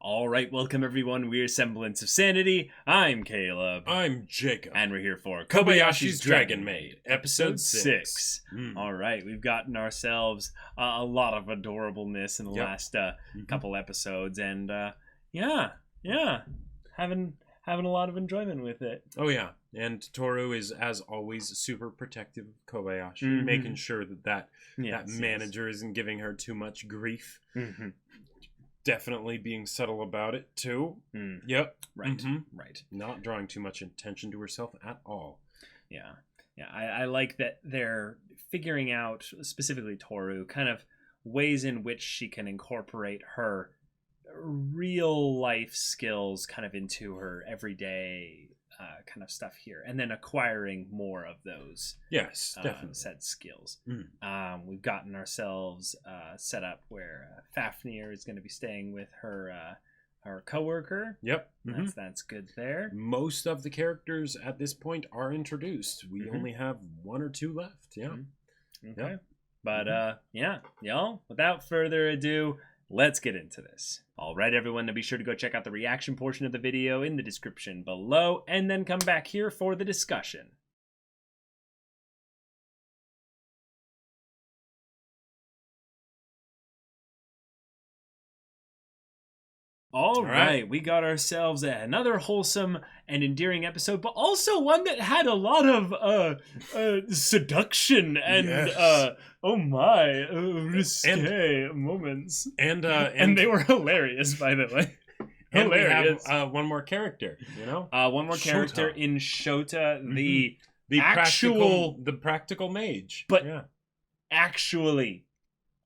All right, welcome everyone. We're Semblance of Sanity. I'm Caleb. I'm Jacob. And we're here for Kobayashi's Dragon Maid, episode 6. All right, we've gotten ourselves a lot of adorableness in the last couple episodes, and having a lot of enjoyment with it. Oh yeah, and Tohru is, as always, super protective of Kobayashi, making sure that manager isn't giving her too much grief. Definitely being subtle about it too. Yep. Right. Right. Not drawing too much attention to herself at all. Yeah. I like that they're figuring out, specifically Tohru, kind of ways in which she can incorporate her real life skills kind of into her everyday kind of stuff here, and then acquiring more of those definitely said skills. We've gotten ourselves set up where Fafnir is going to be staying with her co-worker. That's good there. Most of the characters at this point are introduced. We only have 1 or 2 left. Okay. But y'all, without further ado, let's get into this. All right, everyone, be sure to go check out the reaction portion of the video in the description below, and then come back here for the discussion. All right, we got ourselves another wholesome and endearing episode, but also one that had a lot of seduction and risque moments. And they were hilarious, by the way. And hilarious. We have one more character, one more character in Shota, the practical mage. But actually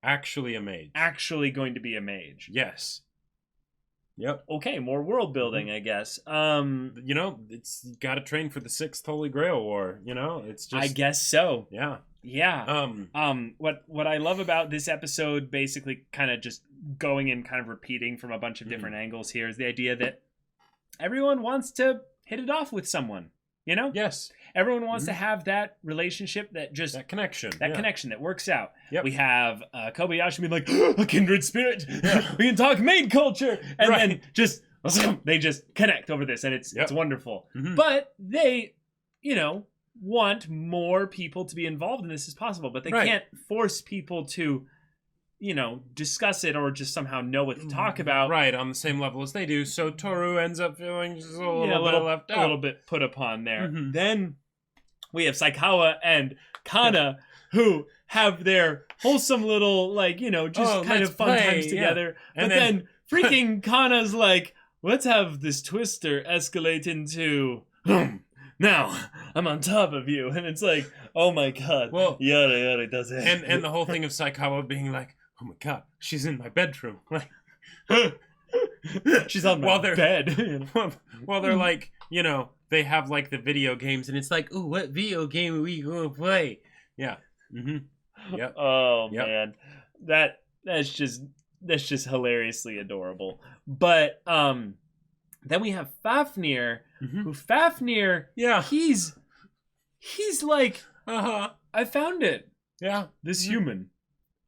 a mage. Actually going to be a mage. Yes. Yep. Okay, more world building, I guess. It's got to train for the 6th Holy Grail War. It's just. I guess so. Yeah. What I love about this episode, basically, kind of just going and kind of repeating from a bunch of different angles here, is the idea that everyone wants to hit it off with someone. Yes. Everyone wants to have that relationship that connection. Connection that works out. Yep. We have Kobayashi being like, a kindred spirit. We can talk maid culture. And then they just connect over this, and it's wonderful. But they, want more people to be involved in this as possible, but they can't force people to discuss it or just somehow know what to talk about. Right, on the same level as they do. So Tohru ends up feeling just a little bit left out. A little bit put upon there. Then we have Saikawa and Kana, who have their wholesome little, kind of fun times together. But then freaking Kana's like, let's have this twister escalate into... Now, I'm on top of you. And it's like, oh my god. Well, yada does it. And the whole thing of Saikawa being like, oh my god, she's in my bedroom. She's on my bed. Well, they're like, they have like the video games, and it's like, ooh, what video game are we gonna play? Yeah. Yep. Oh man, that's just hilariously adorable. But then we have Fafnir, who Fafnir, he's like, I found it. Yeah, this human.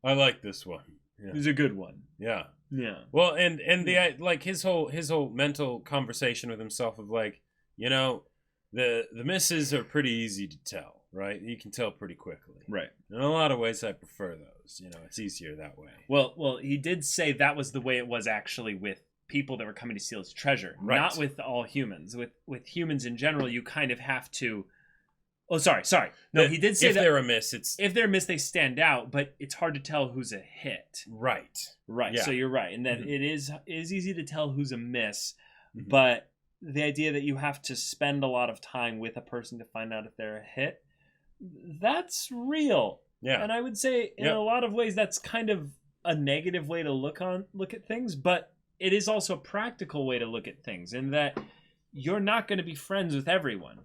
I like this one. Yeah. He's a good one. Yeah. Yeah. Well, and the like his whole mental conversation with himself of like, the misses are pretty easy to tell, right? You can tell pretty quickly. Right. In a lot of ways I prefer those. It's easier that way. Well, he did say that was the way it was actually with people that were coming to steal his treasure. Right. Not with all humans. With humans in general, you kind of have to... Oh, sorry. No, he did say if they're a miss, if they're a miss, they stand out, but it's hard to tell who's a hit. Right. Yeah. So you're right, and that it is easy to tell who's a miss, but the idea that you have to spend a lot of time with a person to find out if they're a hit, that's real. Yeah. And I would say in a lot of ways that's kind of a negative way to look at things, but it is also a practical way to look at things, in that you're not going to be friends with everyone.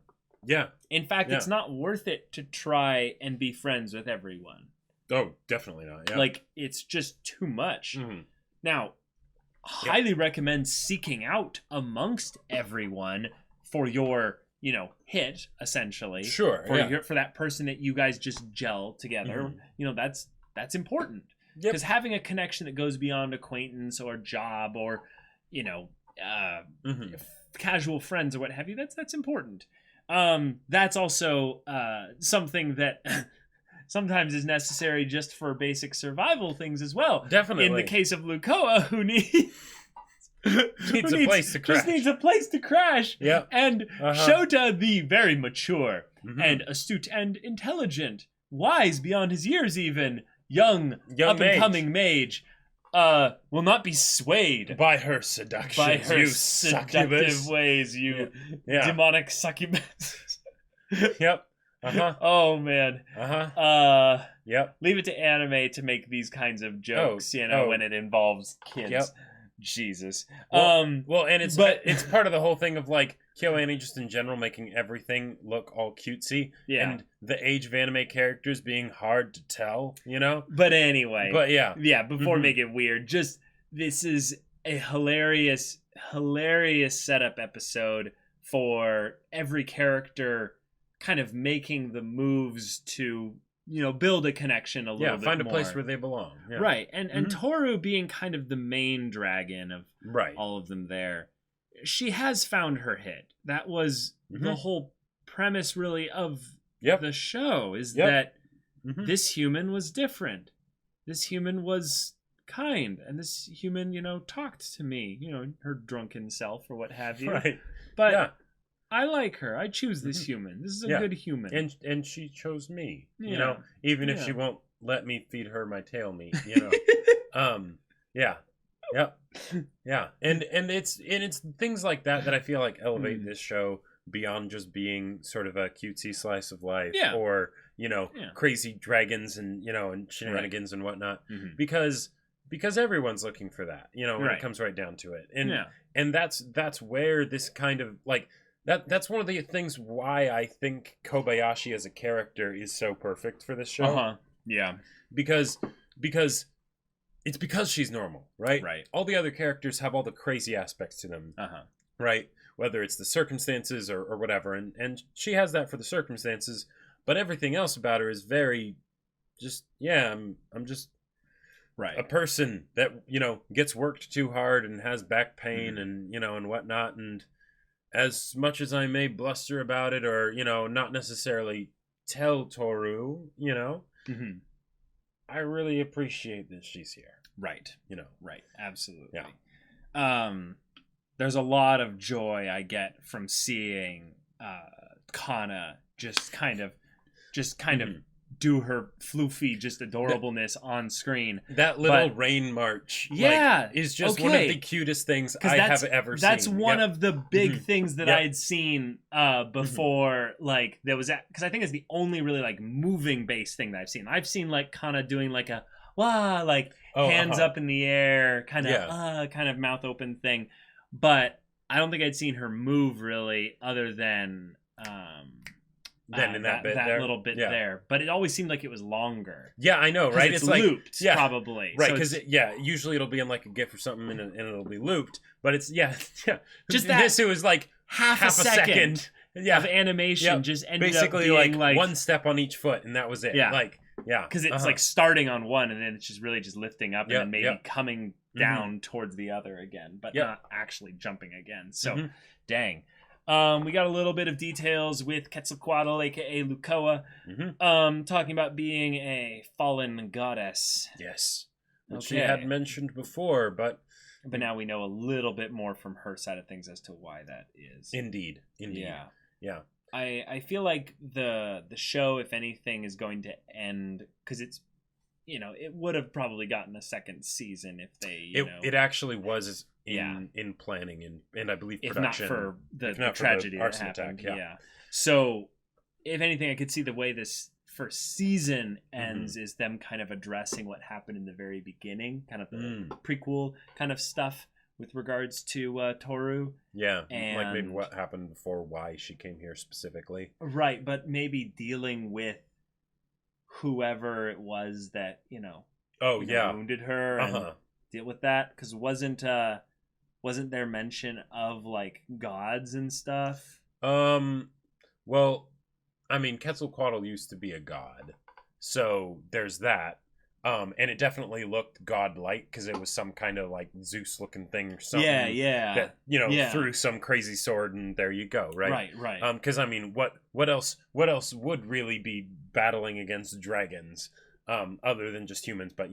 Yeah. In fact, it's not worth it to try and be friends with everyone. Oh, definitely not. Yeah. Like, it's just too much. Now, highly recommend seeking out amongst everyone for your, hit, essentially. Sure. For that person that you guys just gel together. That's important. Because having a connection that goes beyond acquaintance or job or casual friends or what have you. That's important. That's also something that sometimes is necessary just for basic survival things as well. Definitely. In the case of Lukoa, who needs a place to crash. Just needs a place to crash. Yep. And Shota, the very mature and astute and intelligent, wise beyond his years even, young up-and-coming mage, will not be swayed by her seduction. By her you seductive succubus. ways, you demonic succubus. Yep. Oh, man. Yep. Leave it to anime to make these kinds of jokes, when it involves kids. Yep. Jesus. Well, and it's part of the whole thing of like KyoAni just in general making everything look all cutesy, and the age of anime characters being hard to tell, But anyway. But before make it weird, just this is a hilarious setup episode for every character kind of making the moves to build a connection a little bit find a more. place where they belong. Yeah. Right. And Tohru being kind of the main dragon of all of them there. She has found her hit. That was the whole premise really of the show is that this human was different. This human was kind, and this human, talked to me, her drunken self or what have you. Right. But I like her. I choose this human. This is a good human. And she chose me, even if she won't let me feed her my tail meat, Yeah. And it's things like that I feel like elevate this show beyond just being sort of a cutesy slice of life or, crazy dragons and, and shenanigans and whatnot. Because everyone's looking for that, when it comes right down to it. And that's where this kind of like that's one of the things why I think Kobayashi as a character is so perfect for this show. Because it's because she's normal, right? Right. All the other characters have all the crazy aspects to them, right? Whether it's the circumstances or whatever, and she has that for the circumstances, but everything else about her is very just I'm just a person that gets worked too hard and has back pain and and whatnot, and as much as I may bluster about it or not necessarily tell Tohru, I really appreciate that she's here. Right. Right. Absolutely. Yeah. There's a lot of joy I get from seeing Kana just kind of do her floofy just adorableness on screen. That little rain march is just one of the cutest things I have ever seen. That's one of the big things that I had seen before, like there was because I think it's the only really like moving based thing that I've seen. I've seen like Kana doing like a hands up in the air kind of mouth open thing, but I don't think I'd seen her move really other than in that little bit there, but it always seemed like it was longer. Yeah, I know, right? It's like looped, probably, right? Because usually it'll be in like a GIF or something, and it'll be looped. But it's just that this it was like half a second of animation, just ended basically up being like one step on each foot, and that was it. Because it's like starting on one, and then it's just really just lifting up, and then maybe coming down towards the other again, but not actually jumping again. So, dang. We got a little bit of details with Quetzalcoatl, aka Lukoa, talking about being a fallen goddess. Yes, which she had mentioned before, but now we know a little bit more from her side of things as to why that is. Indeed. Yeah. I feel like the show, if anything, is going to end because it's it would have probably gotten a second season if they it actually was. In planning and I believe production, if not for the tragedy that happened. So, if anything, I could see the way this first season ends is them kind of addressing what happened in the very beginning, kind of the prequel kind of stuff with regards to Tohru. Yeah, and like maybe what happened before, why she came here specifically. Right, but maybe dealing with whoever it was that wounded her and deal with that, because wasn't there mention of like gods and stuff? Well, I mean, Quetzalcoatl used to be a god, so there's that. And it definitely looked godlike because it was some kind of like Zeus looking thing or something. Yeah. That threw some crazy sword and there you go, right? Right. Because I mean, what else would really be battling against dragons, other than just humans? But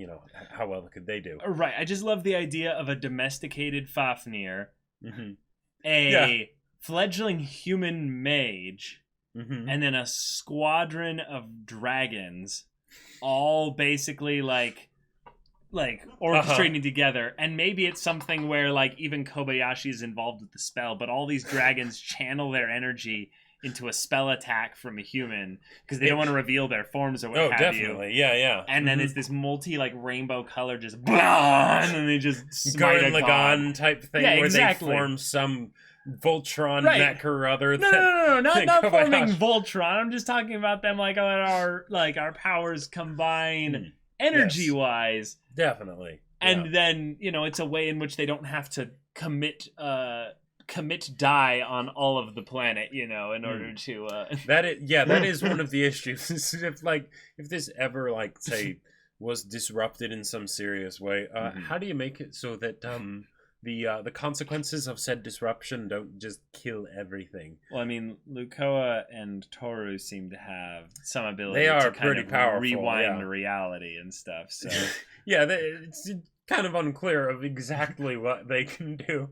how well could they do? Right. I just love the idea of a domesticated Fafnir, fledgling human mage, and then a squadron of dragons. All basically like orchestrating together, and maybe it's something where like even Kobayashi is involved with the spell, but all these dragons channel their energy into a spell attack from a human because they don't want to reveal their forms or what have definitely. you. Yeah. And then it's this multi like rainbow color just and then they just smite a Gurren Lagann type thing where they form some Voltron mech or other. No, not forming Voltron. I'm just talking about them like our powers combine energy wise. Definitely. And then, it's a way in which they don't have to commit die on all of the planet, in order to that is one of the issues. if this ever say was disrupted in some serious way, how do you make it so that the consequences of said disruption don't just kill everything? Well, I mean, Lukoa and Tohru seem to have some ability they are to kind pretty of powerful, rewind reality and stuff. So it's kind of unclear of exactly what they can do.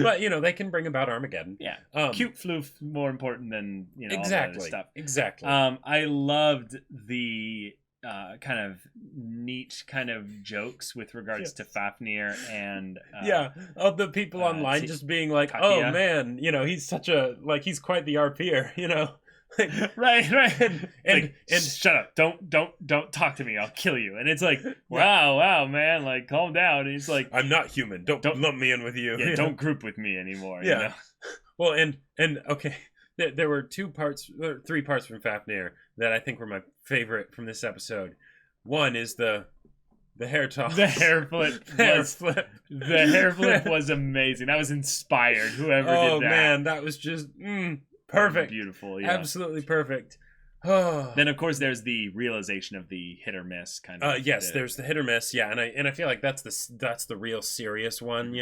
But they can bring about Armageddon. Yeah, cute floof more important than exactly all the stuff. Exactly. I loved the kind of neat kind of jokes with regards to Fafnir and of the people online just being like, Katia. Oh man, he's such a he's quite the RPer, right and shut up, don't talk to me, I'll kill you. And it's like wow man, like calm down. And he's like, I'm not human, don't lump me in with you. Don't group with me anymore. Well, and okay, there were 3 parts from Fafnir that I think were my favorite from this episode. One is the hair toss. The hair flip. The hair flip was amazing. That was inspired. Whoever did that. Oh man, that was just perfect. Beautiful. Yeah. Absolutely perfect. Then of course there's the realization of the hit or miss kind of. Yes, there's the hit or miss. Yeah, and I feel like that's the real serious one.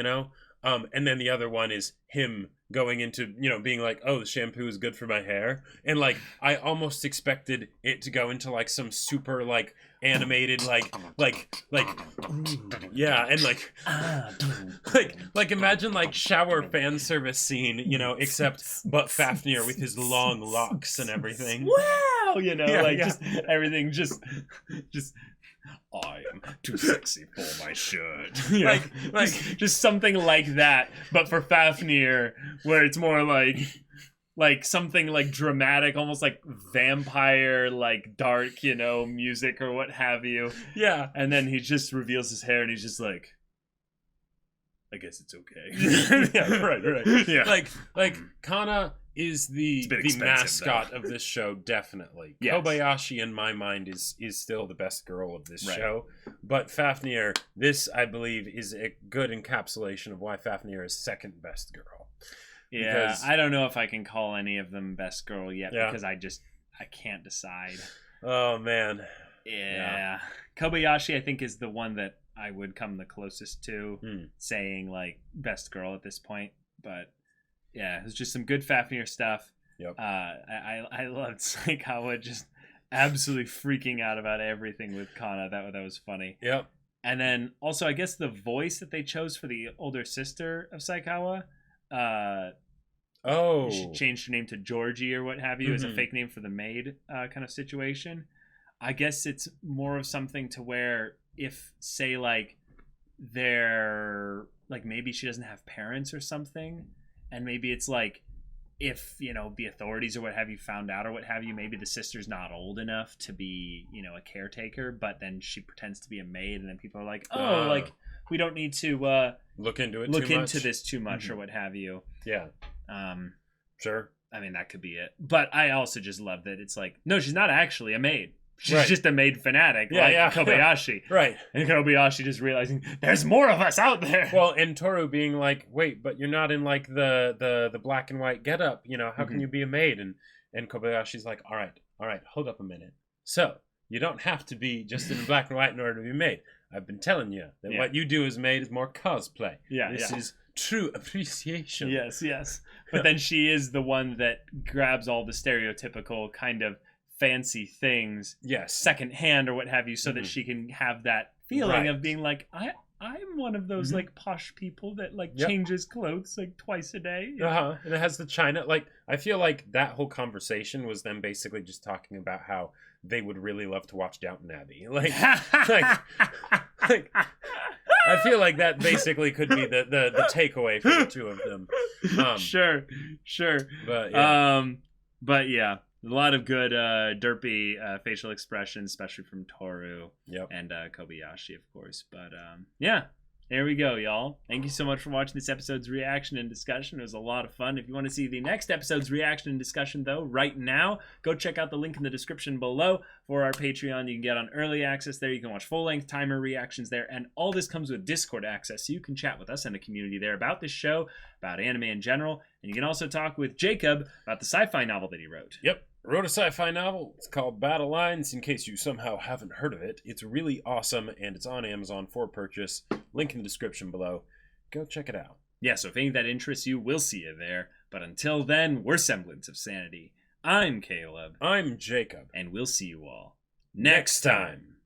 And then the other one is him going into, being like, oh, the shampoo is good for my hair. And, I almost expected it to go into, some super, animated, yeah, and, imagine, shower fan service scene, but Fafnir with his long locks and everything. Wow! Just everything just... I am too sexy for my shirt. Just something like that, but for Fafnir, where it's more like something dramatic, almost like vampire, dark, music or what have you. Yeah. And then he just reveals his hair and he's just like, I guess it's okay. Yeah, right. Yeah. Kana is the mascot of this show, definitely. Yes. Kobayashi, in my mind, is still the best girl of this show. But Fafnir, this, I believe, is a good encapsulation of why Fafnir is second best girl. Yeah, because I don't know if I can call any of them best girl yet, because I can't decide. Oh, man. Yeah. Kobayashi, I think, is the one that I would come the closest to saying, best girl at this point. But... yeah, it was just some good Fafnir stuff. Yep. I loved Saikawa just absolutely freaking out about everything with Kana. That was funny. Yep. And then also, I guess the voice that they chose for the older sister of Saikawa, she changed her name to Georgie or what have you as a fake name for the maid kind of situation. I guess it's more of something to where if, say, they're maybe she doesn't have parents or something. And maybe it's if, the authorities or what have you found out or what have you, maybe the sister's not old enough to be, a caretaker, but then she pretends to be a maid. And then people are like, we don't need to look into this too much or what have you. Yeah. Sure. I mean, that could be it. But I also just love that it's no, she's not actually a maid. She's just a maid fanatic, Kobayashi. Right. And Kobayashi just realizing, there's more of us out there. Well, and Tohru being like, wait, but you're not in, the black and white getup, how can you be a maid? And Kobayashi's like, all right, hold up a minute. So, You don't have to be just in black and white in order to be Maid. I've been telling you that what you do as Maid is more cosplay. This is true appreciation. Yes. But then she is the one that grabs all the stereotypical kind of fancy things, secondhand or what have you, so that she can have that feeling of being like, I'm one of those like posh people that like changes clothes like twice a day. And it has the china. Like, I feel like that whole conversation was them basically just talking about how they would really love to watch Downton Abbey. Like I feel like that basically could be the takeaway for the two of them. Sure. But yeah. A lot of good derpy facial expressions, especially from Tohru and Kobayashi, of course. But yeah, there we go, y'all. Thank you so much for watching this episode's reaction and discussion. It was a lot of fun. If you want to see the next episode's reaction and discussion, though, right now, go check out the link in the description below for our Patreon. You can get on early access there. You can watch full-length timer reactions there. And all this comes with Discord access, so you can chat with us and the community there about this show, about anime in general. And you can also talk with Jacob about the sci-fi novel that he wrote. Yep. Wrote a sci-fi novel. It's called Battle Lines, in case you somehow haven't heard of it. It's really awesome, and it's on Amazon for purchase. Link in the description below. Go check it out. Yeah, so if any of that interests you, we'll see you there. But until then, we're Semblance of Sanity. I'm Caleb. I'm Jacob. And we'll see you all next time.